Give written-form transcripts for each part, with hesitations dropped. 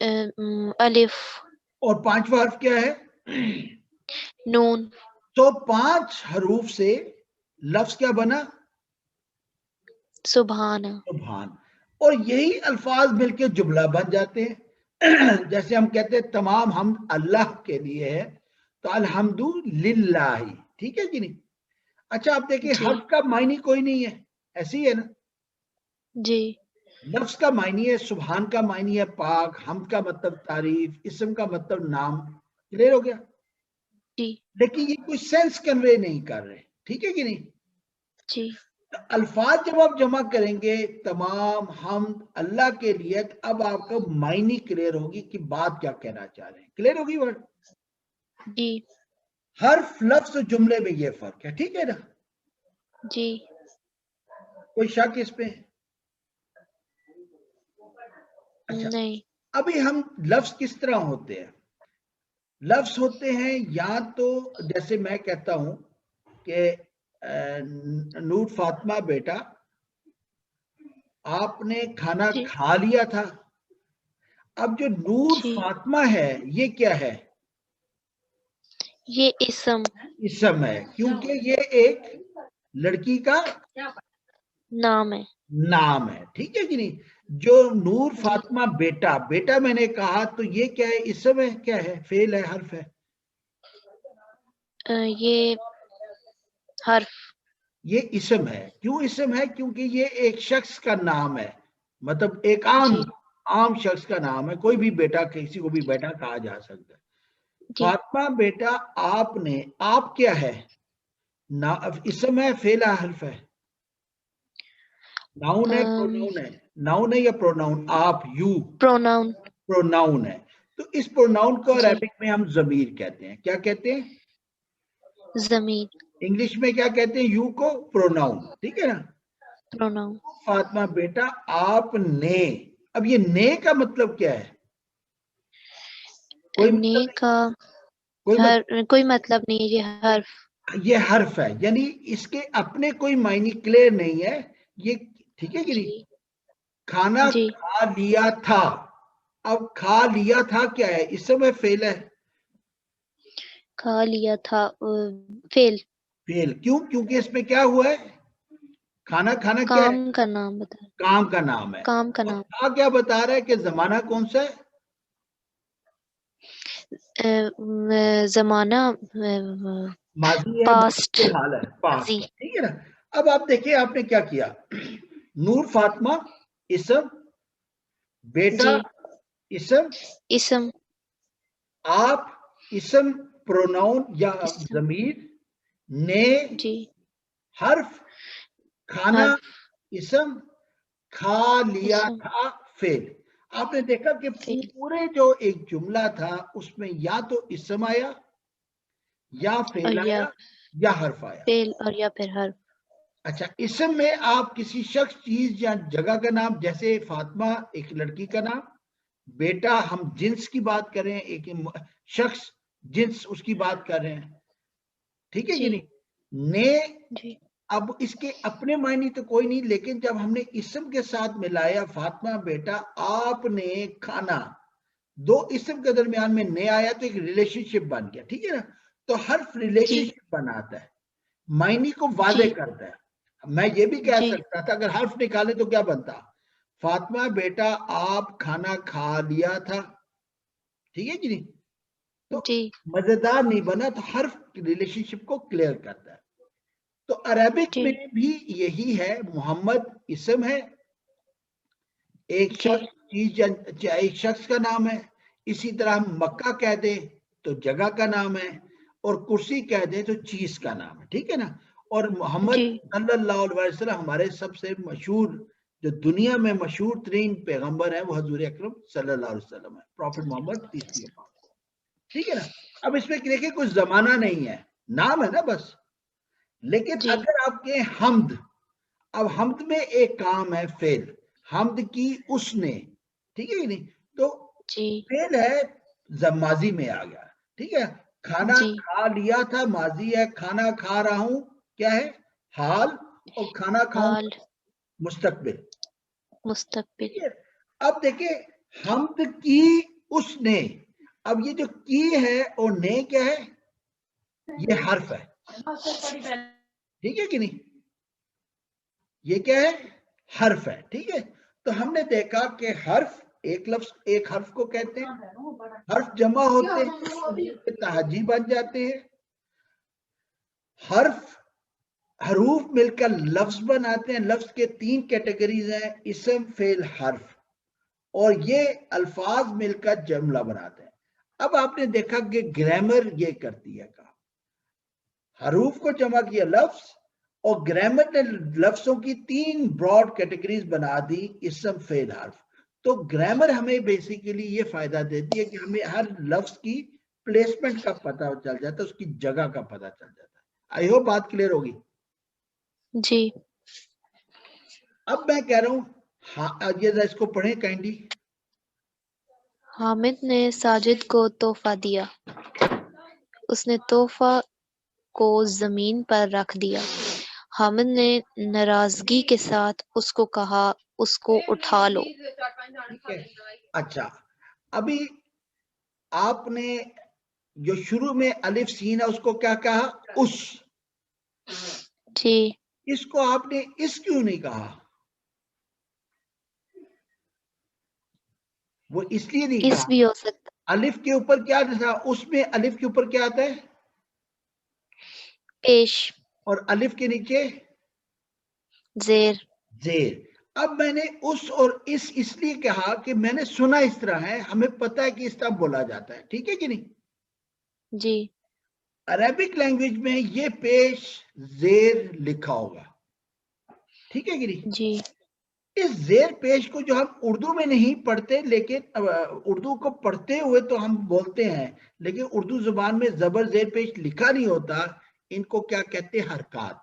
الف. اور پانچواں حرف کیا ہے؟ نون. تو 5 حروف سے لفظ کیا بنا؟ سبحان. سبحان. اور یہی الفاظ مل کے جملہ بن جاتے ہیں. جیسے ہم کہتے ہیں تمام حمد اللہ کے لیے ہے تو الحمد للہ. ٹھیک ہے جی نہیں؟ اچھا آپ دیکھیں جی. حرف کا معنی کوئی نہیں ہے، ایسی ہے نا. جی. لفظ کا معنی ہے سبحان، کا معنی ہے پاک، حمد کا مطلب تعریف، اسم کا مطلب نام. کلیئر ہو گیا؟ جی. لیکن یہ کوئی سینس کنوے نہیں کر رہے. ٹھیک ہے کہ نہیں؟ جی. الفاظ جب آپ جمع کریں گے تمام حمد اللہ کے لیے، اب آپ کا معنی کلیئر ہوگی کہ بات کیا کہنا چاہ رہے ہیں. کلیئر ہوگی ورڈ؟ جی. حرف لفظ جملے میں یہ فرق ہے. ٹھیک ہے نا؟ جی. کوئی شک اس پہ؟ اچھا نہیں. ابھی ہم لفظ کس طرح ہوتے ہیں؟ لفظ ہوتے ہیں یا تو جیسے میں کہتا ہوں کہ نور فاطمہ بیٹا آپ نے کھانا جی. کھا لیا تھا. اب جو نور جی. فاطمہ ہے یہ کیا ہے؟ یہ اسم. اسم ہے کیونکہ یہ ایک لڑکی کا نام ہے. نام ہے. ٹھیک ہے کہ نہیں؟ جو نور جی. فاطمہ بیٹا، بیٹا میں نے کہا تو یہ کیا ہے؟ اسم ہے، کیا ہے؟ فعل ہے، حرف ہے؟ یہ حرف. یہ اسم ہے. کیوں اسم ہے؟ کیونکہ یہ ایک شخص کا نام ہے، مطلب ایک جی. عام شخص کا نام ہے. کوئی بھی بیٹا، کسی کو بھی بیٹا کہا جا سکتا ہے. جی. فاطمہ بیٹا آپ نے، آپ کیا ہے؟ اسم ہے، فعل ہے، حرف ہے؟ ناؤن ہے، پروناؤن ہے؟ ناؤن ہے یا پروناؤن؟ آپ، یو. پروناؤن. پروناؤن ہے. تو اس پروناؤن کو جی. عربک میں ہم ضمیر کہتے ہیں. کیا کہتے ہیں؟ ضمیر. انگلش میں کیا کہتے ہیں یو کو؟ پروناؤن. ٹھیک ہے نا؟ پروناؤن. فاطمہ بیٹا آپ نے. اب یہ نے کا مطلب کیا ہے؟ کوئی نے مطلب کا نہیں. کوئی مطلب نہیں. یہ حرف. یہ حرف ہے، یعنی اس کے اپنے کوئی معنی کلیئر نہیں ہے یہ. ٹھیک ہے کہ نہیں؟ جی. کھانا جی. کھا لیا تھا. اب کھا لیا تھا کیا ہے؟ اسم ہے، فعل ہے؟ کھا لیا تھا. فعل. فعل. کیوں؟ کیونکہ اس میں کیا ہوا ہے؟ کھانا کھانا کیا ہے؟ کام کا نام بتا. کام کا نام ہے. کام کا اور نام. کیا کیا بتا رہا ہے کہ زمانہ کون سا ہے؟ زمانہ ماضی ہے، پاسٹ. مستقبل حال ہے، پاسٹ ماضی. ہے. ٹھیک ہے نا؟ اب آپ دیکھیں آپ نے کیا کیا. نور فاطمہ اسم، بیٹا جی. اسم، اسم. آپ اسم پروناؤن یا اسم. ضمیر، نے جی. حرف، کھانا حرف. اسم، کھا لیا اسم. تھا فعل. آپ نے دیکھا کہ فعل. پورے جو ایک جملہ تھا اس میں یا تو اسم آیا یا اور فعل یا آیا یا حرف آیا. فعل اور یا پھر حرف. اچھا اسم میں آپ کسی شخص، چیز یا جگہ کا نام، جیسے فاطمہ ایک لڑکی کا نام، بیٹا ہم جنس کی بات کر رہے ہیں، ایک شخص جنس اس کی بات کر رہے ہیں. ٹھیک ہے کہ جی. نہیں؟ نے جی. اب اس کے اپنے معنی تو کوئی نہیں، لیکن جب ہم نے اسم کے ساتھ ملایا فاطمہ بیٹا آپ نے کھانا، دو اسم کے درمیان میں نے آیا تو ایک ریلیشن شپ بن گیا. ٹھیک ہے نا؟ تو حرف ریلیشن جی. شپ بناتا ہے، معنی کو جی. واضح کرتا ہے. میں یہ بھی کہہ جی. سکتا تھا اگر حرف نکالے تو کیا بنتا؟ فاطمہ بیٹا آپ کھانا کھا لیا تھا. ٹھیک ہے کہ نہیں؟ تو جی. مزیدار نہیں بنا، تو حرف ریلیشن شپ کو کلیئر کرتا ہے. تو عربک جی. میں بھی یہی ہے. محمد اسم ہے، ایک جی. شخص چیز ایک شخص کا نام ہے. اسی طرح ہم مکہ کہہ دیں تو جگہ کا نام ہے، اور کرسی کہہ دیں تو چیز کا نام ہے. ٹھیک ہے نا؟ اور محمد جی. صلی اللہ علیہ وسلم ہمارے سب سے مشہور، جو دنیا میں مشہور ترین پیغمبر ہے وہ حضور اکرم صلی اللہ علیہ وسلم ہے، پروفٹ محمد پیس بی اپن. ٹھیک ہے نا؟ اب اس میں دیکھیں کوئی زمانہ نہیں ہے، نام ہے نا بس. لیکن جی. اگر آپ کے حمد، اب حمد میں ایک کام ہے فعل، حمد کی اس نے. ٹھیک ہے کہ نہیں؟ تو جی. فعل ہے، ماضی میں آ گیا. ٹھیک ہے؟ کھانا جی. کھا لیا تھا ماضی ہے، کھانا کھا رہا ہوں کیا ہے؟ حال. اور کھانا کھاؤں حال. مستقبل. مستقبل. ٹھیک ہے؟ اب دیکھیں حمد کی اس نے. اب یہ جو کی ہے اور نے کیا ہے, یہ حرف ہے, ٹھیک ہے کہ نہیں, یہ کیا ہے, حرف ہے, ٹھیک ہے. تو ہم نے دیکھا کہ حرف ایک لفظ, ایک حرف کو کہتے ہیں, حرف جمع ہوتے ہیں تہجی بن جاتے ہیں, حروف مل کر لفظ بناتے ہیں. لفظ کے 3 کیٹیگریز ہیں, اسم, فعل, حرف, اور یہ الفاظ مل کر جملہ بناتے ہیں. اب آپ نے دیکھا کہ گرامر یہ کرتی ہے, حروف کو جمع کیا لفظ, اور گرامر نے لفظوں کی 3 براڈ کیٹیگریز بنا دی, اسم, فعل, حرف. تو گرامر ہمیں بیسیکلی یہ فائدہ دیتی ہے کہ ہمیں ہر لفظ کی پلیسمنٹ کا پتہ چل جاتا ہے, اس کی جگہ کا پتہ چل جاتا ہے. آئی ہوپ بات کلیئر ہوگی. جی. اب میں کہہ رہا ہوں, ہاں یہ اس کو پڑھیں کائنڈلی. حامد نے ساجد کو تحفہ دیا. اس نے تحفہ کو زمین پر رکھ دیا. حامد نے ناراضگی کے ساتھ اس کو کہا, اس کو اٹھا لو. ٹھیک ہے, اچھا. ابھی آپ نے جو شروع میں الف سین ہے اس کو کیا کہا, اس. جی. اس کو آپ نے اس کیوں نہیں کہا؟ وہ اس لیے نہیں اس کہا, بھی ہو سکتا. الف کے اوپر کیا تھا, اس میں الف کے اوپر کیا آتا ہے, پیش. اور الف کے نیچے زیر. زیر. اب میں نے اس اور اس لیے کہا کہ میں نے سنا اس طرح ہے, ہمیں پتہ ہے کہ اس طرح بولا جاتا ہے, ٹھیک ہے کہ نہیں. جی. عربک لینگویج میں یہ پیش زیر لکھا ہوگا, ٹھیک ہے کہ نہیں. جی. اس زیر پیش کو جو ہم اردو میں نہیں پڑھتے, لیکن اردو کو پڑھتے ہوئے تو ہم بولتے ہیں, لیکن اردو زبان میں زبر زیر پیش لکھا نہیں ہوتا. ان کو کیا کہتے ہیں, حرکات.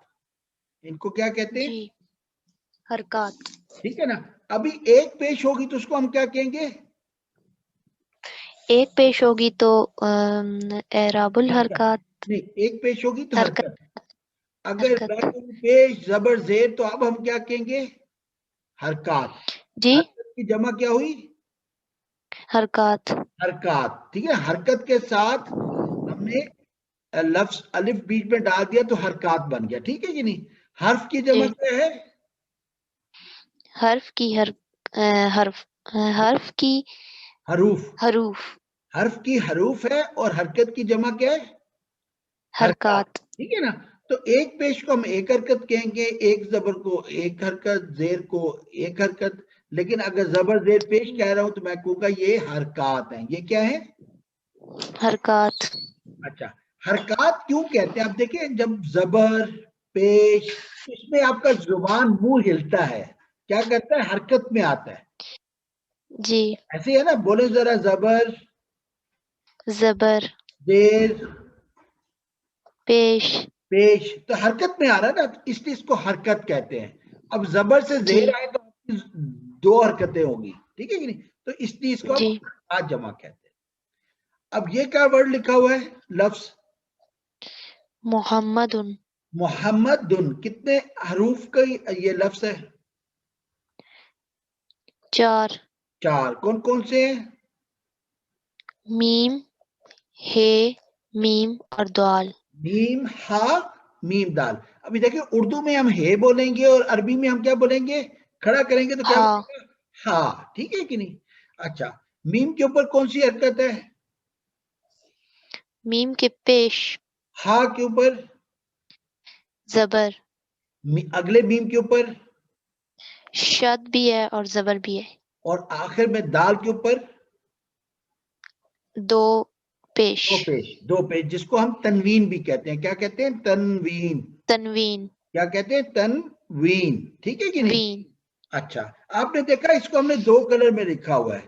ان کو کیا کہتے ہیں, جی. حرکات. ٹھیک ہے نا. ابھی ایک پیش ہوگی تو اس کو ہم کیا کہیں گے, ایک پیش ہوگی تو اعراب الحرکات. نہیں, ایک پیش ہوگی تو حرکت. حرکت. اگر میں کہوں پیش زبر زیر تو اب ہم کیا کہیں گے, حرکات. جی. حرکت کی جمع کیا ہوئی, حرکات. حرکات, ٹھیک ہے. حرکت کے ساتھ ہم نے لفظ الف بیچ میں ڈال دیا تو حرکات بن گیا, ٹھیک ہے کہ نہیں. حرف کی جمع کیا ہے, حرف کی حرف کی حروف. حروف. حرف کی حروف ہے, اور حرکت کی جمع کیا ہے, حرکات. ٹھیک ہے نا. تو ایک پیش کو ہم ایک حرکت کہیں گے, ایک زبر کو ایک حرکت, زیر کو ایک حرکت. لیکن اگر زبر زیر پیش کہہ رہا ہوں تو میں کہوں گا یہ حرکات ہیں. یہ کیا ہے, حرکات. اچھا. حرکات کیوں کہتے ہیں, آپ دیکھیں جب زبر پیش, اس میں آپ کا زبان منہ ہلتا ہے, کیا کرتا ہے, حرکت میں آتا ہے. جی. ایسے ہے نا, بولے ذرا, زبر زبر. زیر پیش. پیش, تو حرکت میں آ رہا ہے نا, اس لیے اس کو حرکت کہتے ہیں. اب زبر سے جی. زیر آئے تو 2 حرکتیں ہوگی, ٹھیک ہے کہ نہیں. تو اس لیے اس کو ہم جی. حرکات جمع کہتے ہیں. اب یہ کیا ورڈ لکھا ہوا ہے, لفظ محمد. محمد. کتنے حروف کا یہ لفظ ہے, 4. 4. کون کون سے ہیں, میم, ہے, میم اور دال. میم, ہا, میم, دال. ابھی دیکھیں اردو میں ہم ہے بولیں گے, اور عربی میں ہم کیا بولیں گے, کھڑا کریں گے تو کیا ہاں. بولیں گے, ہاں, ٹھیک ہے کہ نہیں. اچھا. میم کے اوپر کون سی حرکت ہے, میم کے پیش. ہا کے اوپر زبر. اگلے میم کے اوپر, شد بھی ہے اور زبر بھی ہے. اور آخر میں دال کے اوپر 2 پیش. 2 پیش, جس کو ہم تنوین بھی کہتے ہیں. کیا کہتے ہیں, تنوین. تنوین. کیا کہتے ہیں, تنوین, ٹھیک ہے کہ نہیں. وین. اچھا. آپ نے دیکھا اس کو ہم نے 2 کلر میں لکھا ہوا ہے,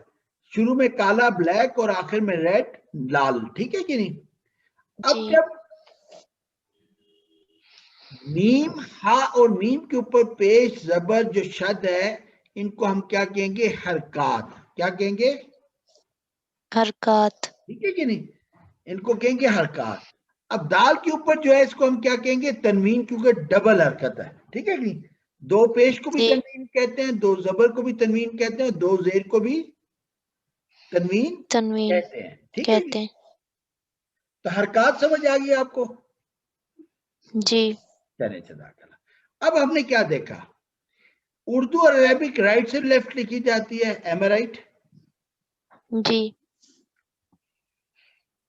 شروع میں کالا بلیک اور آخر میں ریڈ لال, ٹھیک ہے کہ نہیں. اب جی. جب میم, ہا اور میم کے اوپر پیش زبر جو شد ہے, ان کو ہم کیا کہیں گے, حرکات. کیا کہیں گے, حرکات. ٹھیک ہے کہ نہیں. ان کو کہیں گے حرکات. اب دال کے اوپر جو ہے اس کو ہم کیا کہیں گے, تنوین, کیونکہ ڈبل حرکت ہے, ٹھیک ہے کہ نہیں. 2 پیش کو بھی جی. تنوین کہتے ہیں, 2 زبر کو بھی تنوین کہتے ہیں, اور 2 زیر کو بھی تنوین تنوین کہتے ہیں. ٹھیک ہے کہتے ہیں. تو حرکات سمجھ آ گئی آپ کو؟ جی. چلے جزاک اللہ. اب ہم نے کیا دیکھا؟ اردو اور عربک رائٹ سے لیفٹ لکھی جاتی ہے. M A right? جی.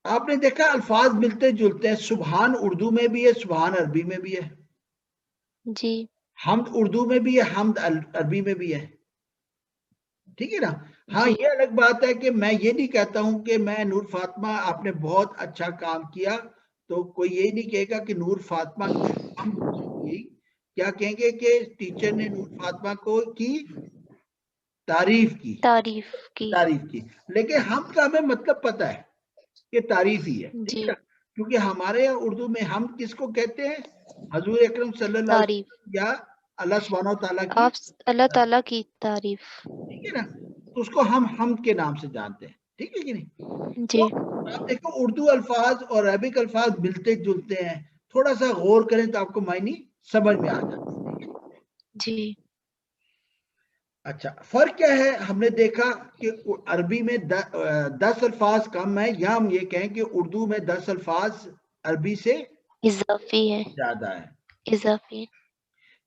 آپ نے دیکھا الفاظ ملتے جلتے ہیں. سبحان اردو میں بھی ہے, سبحان عربی میں بھی ہے. جی. حمد اردو میں بھی ہے, حمد عربی میں بھی ہے. ٹھیک ہے نا. ہاں جی. یہ الگ بات ہے کہ میں یہ نہیں کہتا ہوں کہ میں نور فاطمہ آپ نے بہت اچھا کام کیا تو کوئی یہ نہیں کہے گا کہ نور فاطمہ کی حمد کی. کیا کہیں گے کہ ٹیچر نے نور فاطمہ کو کی تعریف کی, تعریف کی. لیکن ہم کا ہمیں مطلب پتہ ہے کہ تعریف ہی ہے. ٹھیک جی. ہے. کیونکہ ہمارے اردو میں ہم کس کو کہتے ہیں؟ حضور اکرم صلی اللہ علیہ تعریف. وسلم یا اللہ سبحانہ و تعالیٰ کی. آپ اللہ تعالیٰ کی تعریف. ٹھیک ہے نا. تو اس کو ہم حمد کے نام سے جانتے ہیں. ٹھیک ہے کہ نہیں؟ جی. تو آپ دیکھو اردو الفاظ اور عربک الفاظ ملتے جلتے ہیں. تھوڑا سا غور کریں تو آپ کو معنی سمجھ میں آ جاتا ہے. جی. اچھا فرق کیا ہے؟ ہم نے دیکھا کہ عربی میں 10 الفاظ کم ہے, یا ہم یہ کہیں کہ اردو میں 10 الفاظ عربی سے اضافی ہے. زیادہ ہے. اضافی.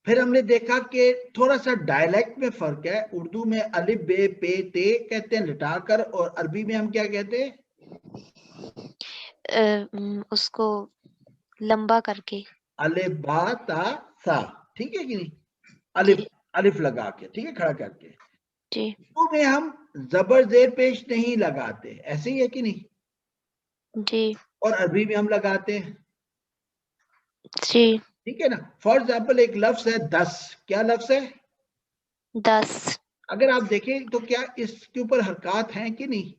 پھر ہم نے دیکھا کہ تھوڑا سا ڈائلیکٹ میں فرق ہے. اردو میں الف بے پے تے کہتے ہیں لٹا کر, اور عربی میں ہم کیا کہتے ہیں؟ اس کو لمبا کر کے. الف با تا سا. ٹھیک ہے کہ نہیں؟ جی. الف لگا کے. ٹھیک ہے, کھڑا کر کے. جی. اردو میں ہم زبر زیر پیش نہیں لگاتے, ایسے ہی ہے کہ نہیں؟ جی. اور عربی میں ہم لگاتے ہیں. جی. ٹھیک ہے نا. فار ایگزامپل ایک لفظ ہے 10. کیا لفظ ہے؟ 10. اگر آپ دیکھیں تو کیا اس کے اوپر حرکات ہیں کہ نہیں؟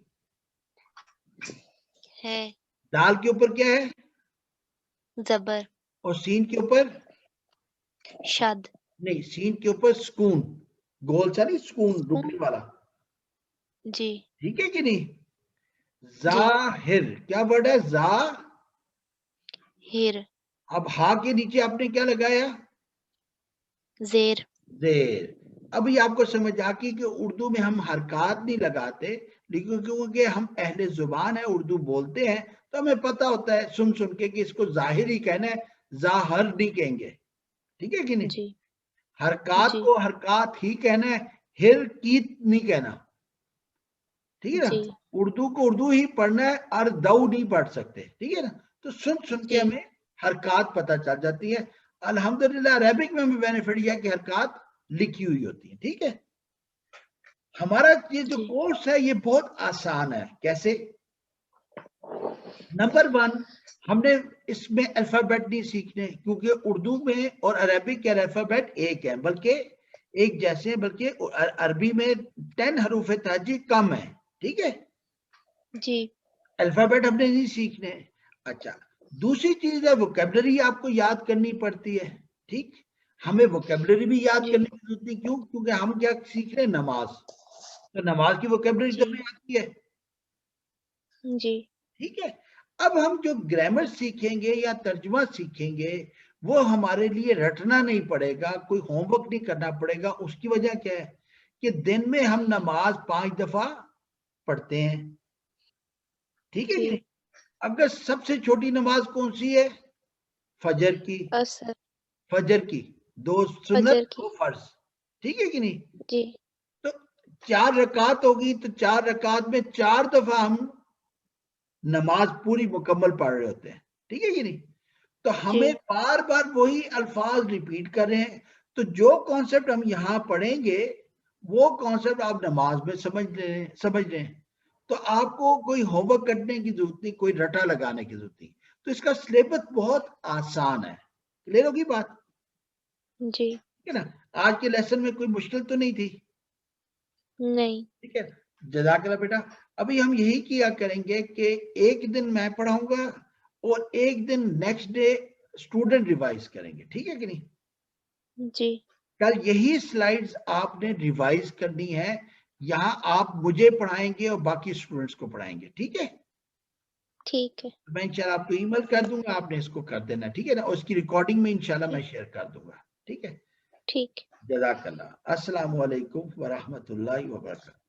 ہے. دال کے اوپر کیا ہے؟ زبر. اور سین کے اوپر شد. نہیں, سین کے اوپر سکون, گول سا نہیں, سکون ڈبلی والا. جی. ٹھیک ہے کہ نہیں؟ جی. ظاہر کیا ورڈ ہے؟ ہیر. اب ہا کے نیچے آپ نے کیا لگایا؟ زیر. زیر. ابھی آپ کو سمجھ آ گئی کہ اردو میں ہم حرکات نہیں لگاتے, لیکن کیونکہ ہم اہل زبان ہیں, اردو بولتے ہیں, تو ہمیں پتا ہوتا ہے سن سن کے کہ اس کو ظاہر ہی کہنا ہے, ظاہر نہیں کہیں گے. ٹھیک ہے کہ نہیں؟ جی. حرکات جی. کو حرکات ہی کہنا ہے, ہر کیت نہیں کہنا. ٹھیک ہے نا. جی. اردو کو اردو ہی پڑھنا ہے, اور دو نہیں پڑھ سکتے. ٹھیک ہے نا. تو سن سن کے جی. ہمیں حرکات پتہ چل جاتی ہے. الحمدللہ عربک میں ہمیں بینیفٹ یہ ہے کہ حرکات لکھی ہوئی ہوتی ہیں. ٹھیک ہے. ہمارا یہ جو جی. کورس ہے یہ بہت آسان ہے. کیسے؟ نمبر 1, ہم نے اس میں الفابیٹ نہیں سیکھنے, کیونکہ اردو میں اور عربک کے الفابیٹ ایک ہیں, بلکہ ایک جیسے ہیں, بلکہ عربی میں 10 حروف تہجی کم ہیں. ٹھیک ہے. جی. الفابیٹ ہم نے نہیں سیکھنے. اچھا, دوسری چیز ہے ووکیبلری آپ کو یاد کرنی پڑتی ہے. ٹھیک, ہمیں ووکیبلری بھی یاد جی. کرنی کی ضرورت نہیں. کیوں؟ کیونکہ ہم کیا سیکھ رہے ہیں؟ نماز. تو نماز کی ووکیبلری تو جی. ہمیں آتی ہے. جی. ٹھیک ہے. اب ہم جو گرامر سیکھیں گے یا ترجمہ سیکھیں گے, وہ ہمارے لیے رٹنا نہیں پڑے گا, کوئی ہوم ورک نہیں کرنا پڑے گا. اس کی وجہ کیا ہے کہ دن میں ہم نماز 5 دفعہ پڑھتے ہیں. ٹھیک ہے کہ جی. نہیں؟ اگر سب سے چھوٹی نماز کون سی ہے؟ فجر کی. اثر. فجر کی 2 سنت فجر کی. 2 فرض. ٹھیک ہے کہ نہیں؟ جی. تو 4 رکعت ہوگی, تو 4 رکعت میں 4 دفعہ ہم نماز پوری مکمل پڑھ رہے ہوتے ہیں. ٹھیک ہے کہ نہیں؟ تو جی. ہمیں بار بار وہی الفاظ ریپیٹ کر رہے ہیں. تو جو کانسیپٹ ہم یہاں پڑھیں گے وہ کانسیپٹ آپ نماز میں سمجھ رہے ہیں. تو آپ کو کوئی ہوم ورک کرنے کی ضرورت نہیں, کوئی رٹا لگانے کی ضرورت نہیں. تو اس کا سلیبس بہت آسان ہے. کلیئر ہوگی بات؟ جی. ٹھیک ہے نا. آج کے لیسن میں کوئی مشکل تو نہیں تھی؟ نہیں. ٹھیک ہے. جزاک اللہ بیٹا. ابھی ہم یہی کیا کریں گے کہ ایک دن میں پڑھاؤں گا اور ایک دن نیکسٹ ڈے اسٹوڈنٹ ریوائز کریں گے. ٹھیک ہے کہ نہیں؟ جی. کل یہی سلائیڈز آپ نے ریوائز کرنی ہے. یہاں آپ مجھے پڑھائیں گے اور باقی اسٹوڈنٹس کو پڑھائیں گے. ٹھیک ہے. ٹھیک ہے. میں انشاءاللہ آپ کو ای میل کر دوں گا, آپ نے اس کو کر دینا. ٹھیک ہے نا. اور اس کی ریکارڈنگ میں انشاءاللہ میں شیئر کر دوں گا. ٹھیک ہے. ٹھیک. جزاک اللہ. السلام علیکم ورحمۃ اللہ وبرکاتہ.